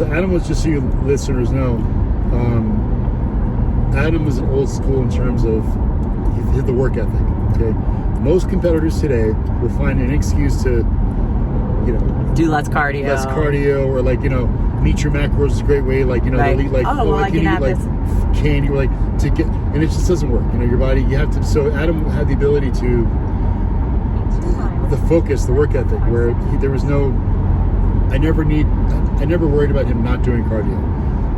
So Adam was, just so you listeners know, Adam is an old school in terms of the work ethic. Okay, most competitors today will find an excuse to, do less cardio, or meet your macros is a great way. Like, right. they'll eat like, I can have this candy, or to get, and it just doesn't work. Your body, you have to. So Adam had the ability to, the focus, the work ethic, where there was no. I never worried about him not doing cardio.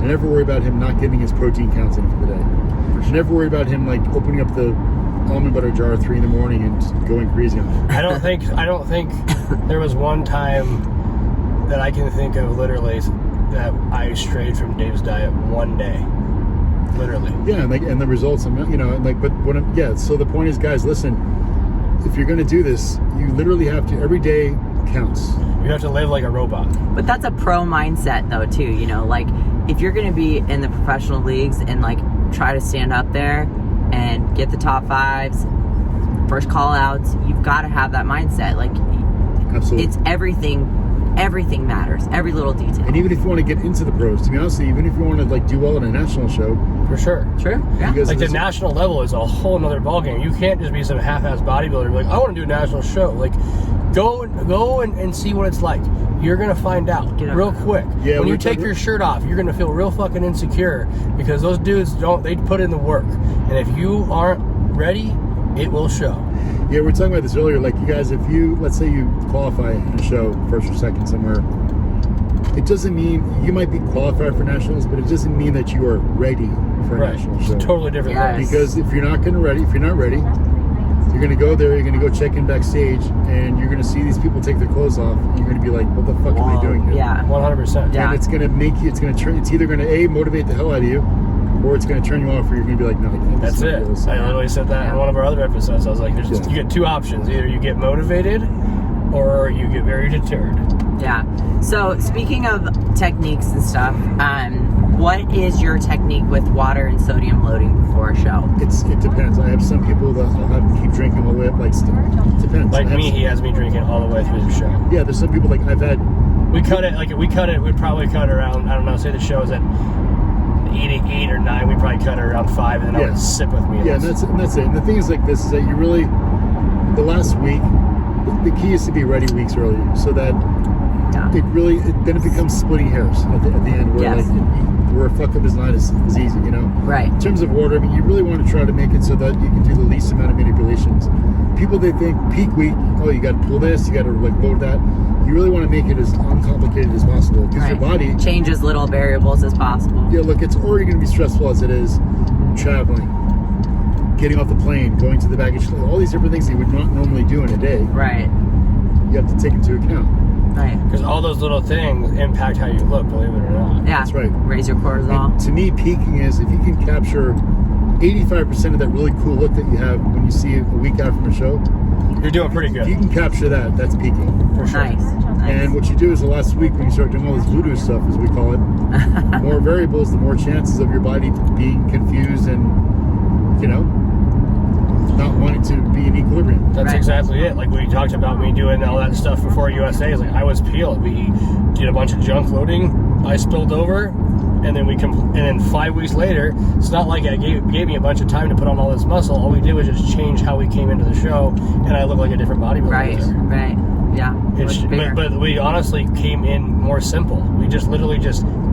I never worried about him not getting his protein counts in for the day. I never worried about him opening up the almond butter jar at 3 a.m. and just going crazy on it. I don't think there was one time that I can think of literally that I strayed from Dave's diet one day. Literally. Yeah, and the results, so the point is, guys, listen, if you're going to do this, you literally have to, every day counts. You have to live like a robot. But that's a pro mindset, though, too. If you're going to be in the professional leagues and try to stand up there and get the top 5s, first call outs, you've got to have that mindset. Absolutely. It's everything matters, every little detail. And even if you want to get into the pros, to be honest, even if you want to do well at a national show, for sure. True. Yeah. The national level is a whole nother ballgame. You can't just be some half-ass bodybuilder and be I want to do a national show. Go and see what it's like. You're gonna find out real quick. Yeah, when you take your shirt off, you're gonna feel real fucking insecure because those dudes they put in the work. And if you aren't ready, it will show. Yeah, we were talking about this earlier. You guys, let's say you qualify in a show, first or second somewhere, it doesn't mean you might be qualified for nationals, but it doesn't mean that you are ready for a national show. It's totally different. Yes. Because if you're not ready, you're going to go there, you're going to go check in backstage, and you're going to see these people take their clothes off, and you're going to be like, what the fuck am I doing here? Yeah. 100%. Yeah. And it's going to make you, it's either going to, motivate the hell out of you, or it's going to turn you off, or you're going to be like, no, I can't. That's it. I literally said that in one of our other episodes. I was like, you get 2 options. Either you get motivated, or you get very deterred. Yeah. So, speaking of techniques and stuff, what is your technique with water and sodium loading before a show? It depends. I have some people that I'll have to keep drinking all the way up. It depends. He has me drinking all the way through the show. Yeah, there's some people I've had. We'd probably cut around, I don't know, say the show is at 8 or 9, we'd probably cut it around 5, and then I would sip with me. Yeah, and that's it. And the thing is this, is that you really, the last week, the key is to be ready weeks earlier, so that then it becomes splitting hairs at the end, where where a fuck up is not as easy, Right. In terms of water, you really want to try to make it so that you can do the least amount of manipulations. People, they think peak week, you got to pull this, you got to load that. You really want to make it as uncomplicated as possible, because your body change as little variables as possible. Yeah, look, it's already going to be stressful as it is traveling, getting off the plane, going to the baggage, all these different things you would not normally do in a day. Right. You have to take into account. Right. Because all those little things impact how you look, believe it or not. Yeah. That's right. Raise your cortisol. And to me, peaking is if you can capture 85% of that really cool look that you have when you see a week out from a show. You're doing pretty good. If you can capture that, that's peaking. For sure. Nice. And what you do is the last week when you start doing all this voodoo stuff, as we call it, the more variables, the more chances of your body being confused and, not wanting to be in equilibrium. That's exactly it. We talked about me doing all that stuff before USA. I was peeled. We did a bunch of junk loading. I spilled over, and then and then 5 weeks later, it's not like it gave me a bunch of time to put on all this muscle. All we did was just change how we came into the show, and I look like a different bodybuilder. Right. Yeah. But we honestly came in more simple. We literally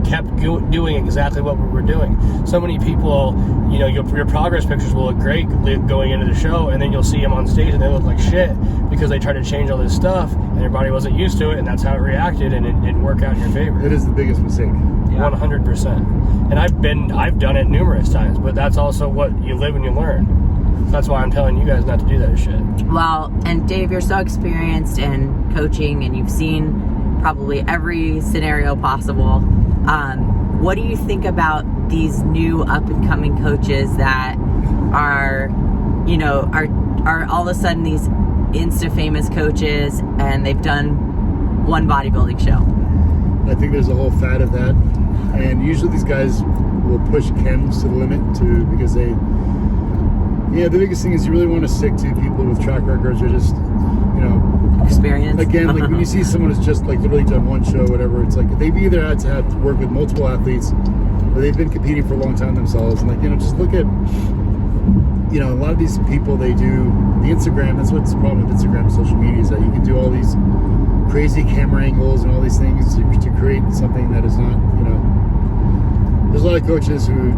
kept doing exactly what we were doing. So many people, your progress pictures will look great going into the show, and then you'll see them on stage and they look like shit because they tried to change all this stuff and your body wasn't used to it, and that's how it reacted, and it didn't work out in your favor. It is the biggest mistake. 100%. And I've done it numerous times, but that's also what you live and you learn. That's why I'm telling you guys not to do that shit. Well, and Dave, you're so experienced in coaching, and you've seen probably every scenario possible. What do you think about these new up-and-coming coaches that are all of a sudden these insta-famous coaches, and they've done one bodybuilding show? I think there's a whole fad of that, and usually these guys will push chems to the limit because they. Yeah, the biggest thing is you really want to stick to people with track records or just, experience. Again, like when you see someone who's just like literally done one show, whatever, it's like they've either had to work with multiple athletes, or they've been competing for a long time themselves. And like, just look at, a lot of these people, they do the Instagram. That's what's the problem with Instagram and social media, is that you can do all these crazy camera angles and all these things to create something that is not, there's a lot of coaches who,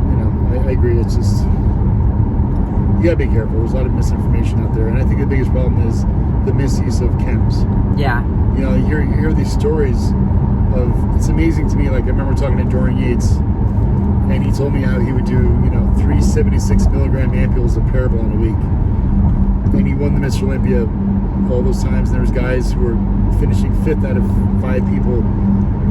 I agree, it's just, you gotta be careful. There's a lot of misinformation out there, and I think the biggest problem is the misuse of chems. Yeah. You hear these stories of, it's amazing to me, like I remember talking to Dorian Yates, and he told me how he would do, 376 milligram ampules of Parabol in a week. And he won the Mr. Olympia all those times, and there was guys who were finishing 5th out of 5 people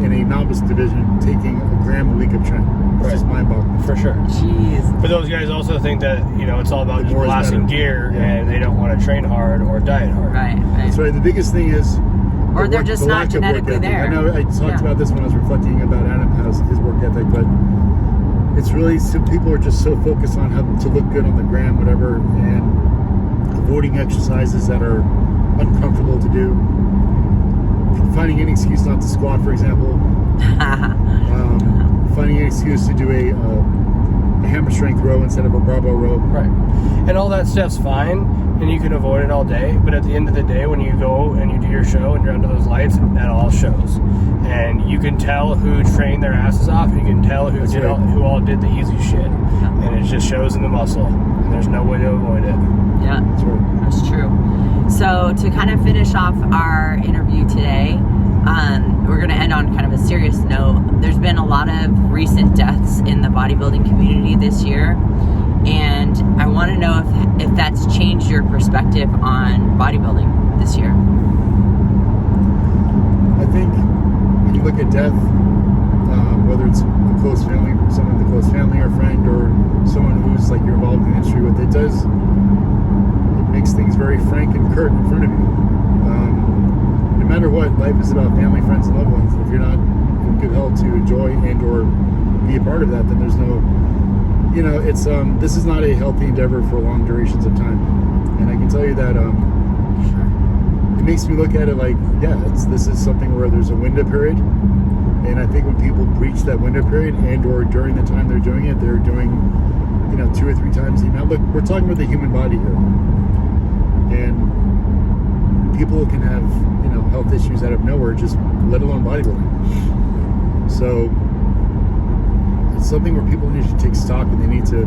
in a novice division taking a gram a week of tren. It's just mind-boggling. For sure. Jeez. But those guys also think that, it's all about The just more is blasting better. gear, Yeah. and they don't want to train hard or diet hard. Right. That's right. The biggest thing is, Or they're the just lack not of work genetically ethic. there. I know I talked Yeah. about this when I was reflecting about Adam, his work ethic, but it's really, some people are just so focused on how to look good on the gram, whatever, and avoiding exercises that are uncomfortable to do. Finding any excuse not to squat, for example. Finding an excuse to do a hammer strength row instead of a barbell row. Right. And all that stuff's fine, and you can avoid it all day, but at the end of the day, when you go and you do your show and you're under those lights, that all shows. And you can tell who trained their asses off, and you can tell who That's did right. who all did the easy shit. And it just shows in the muscle, and there's no way to avoid it. Yeah. That's right. That's true. So to kind of finish off our interview today, we're going to end on kind of a serious note. There's been a lot of recent deaths in the bodybuilding community this year, and I want to know if that's changed your perspective on bodybuilding this year. I think when you look at death, whether it's a close family, someone in the close family or friend, or someone who's like you're involved in the industry, what it does, it makes things very frank and curt in front of you. No matter what, life is about family, friends, and loved ones. If you're not in good health to enjoy and or be a part of that, then there's no, it's this is not a healthy endeavor for long durations of time. And I can tell you that it makes me look at it like, this is something where there's a window period. And I think when people breach that window period and or during the time they're doing it, they're doing, 2 or 3 times the amount. Look, we're talking about the human body here. And people can have, health issues out of nowhere, just let alone bodybuilding. So it's something where people need to take stock, and they need to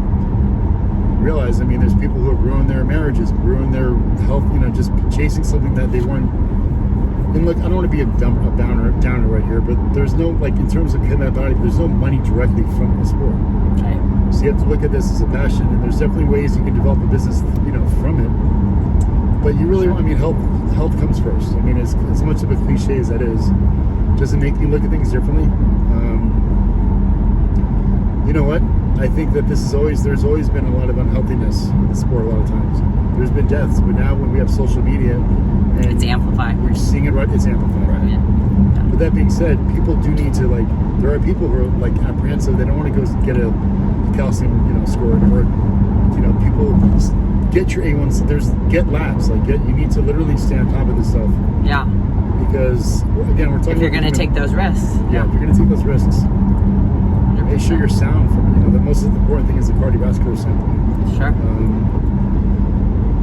realize, there's people who have ruined their marriages, ruined their health, just chasing something that they weren't. And look, I don't want to be a downer right here, but there's no, like, in terms of combat body, there's no money directly from the sport. Right. So you have to look at this as a passion, and there's definitely ways you can develop a business, from it. But you really want, health comes first. As much of a cliche as that is, does it make you look at things differently? You know what? I think that there's always been a lot of unhealthiness in the sport a lot of times. There's been deaths, but now when we have social media, and It's amplified. we're seeing it right, it's amplified. Right. Yeah. But that being said, people do need to, there are people who are apprehensive. They don't want to go get a calcium, score, or people get your A1C. Get labs. You need to literally stay on top of this stuff, Yeah. because again, we're talking. If you're about going to take those risks. yeah, if you're going to take those risks, make sure you're sound from it. The most important thing is the cardiovascular sampling. Sure.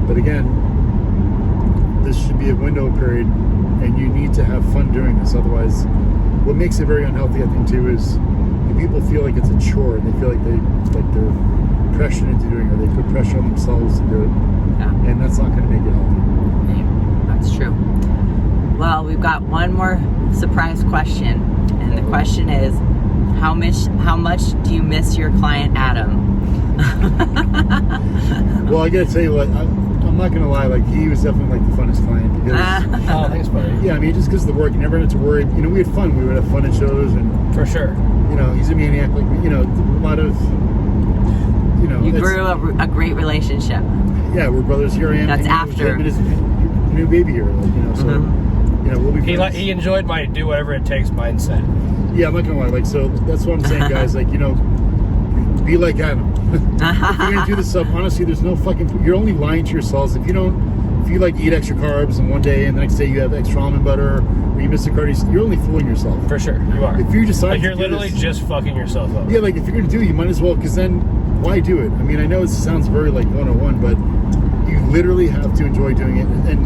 But again, this should be a window period, and you need to have fun doing this. Otherwise, what makes it very unhealthy, I think, too, is if people feel like it's a chore, and they feel like they're pressured into doing it, or they put pressure on themselves to do it, Yeah. and that's not going to make it healthy. Yeah, that's true. Well, we've got one more surprise question, and the question is, how much do you miss your client Adam? Well, I got to tell you what, I'm not going to lie. He was definitely the funnest client, because Oh, thanks, buddy. yeah, just because of the work, you never had to worry. We had fun. We would have fun at shows, and For sure. he's a maniac. A lot of. You grew a great relationship. Yeah, we're brothers. Here I am. That's hanging with after. him and his new baby here. So, we'll be friends. He enjoyed my do whatever it takes mindset. Yeah, I'm not gonna lie. So that's what I'm saying, guys. Be like Adam. If you're gonna do this stuff, honestly, there's no fucking. You're only lying to yourselves if you don't you like eat extra carbs and one day and the next day you have extra almond butter or you miss the cardio, you're only fooling yourself. For sure, you are. If you decide like you're to do literally this, just fucking yourself up. yeah, like if you're gonna do it, you might as well, because then why do it? I mean, I know it sounds very like 101, but you literally have to enjoy doing it, and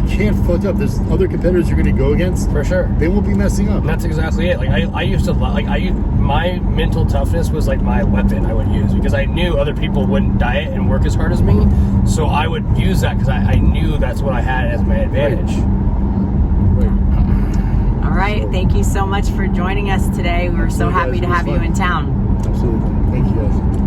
you can't fuck up. There's other competitors you're gonna go against. For sure, they won't be messing up. And that's exactly it. Like I used to my mental toughness was like my weapon I would use, because I knew other people wouldn't diet and work as hard as me, so I would use that because I knew that's what I had as my advantage. Right. All right, thank you so much for joining us today. We were so happy to have you in town. Absolutely. Thank you guys.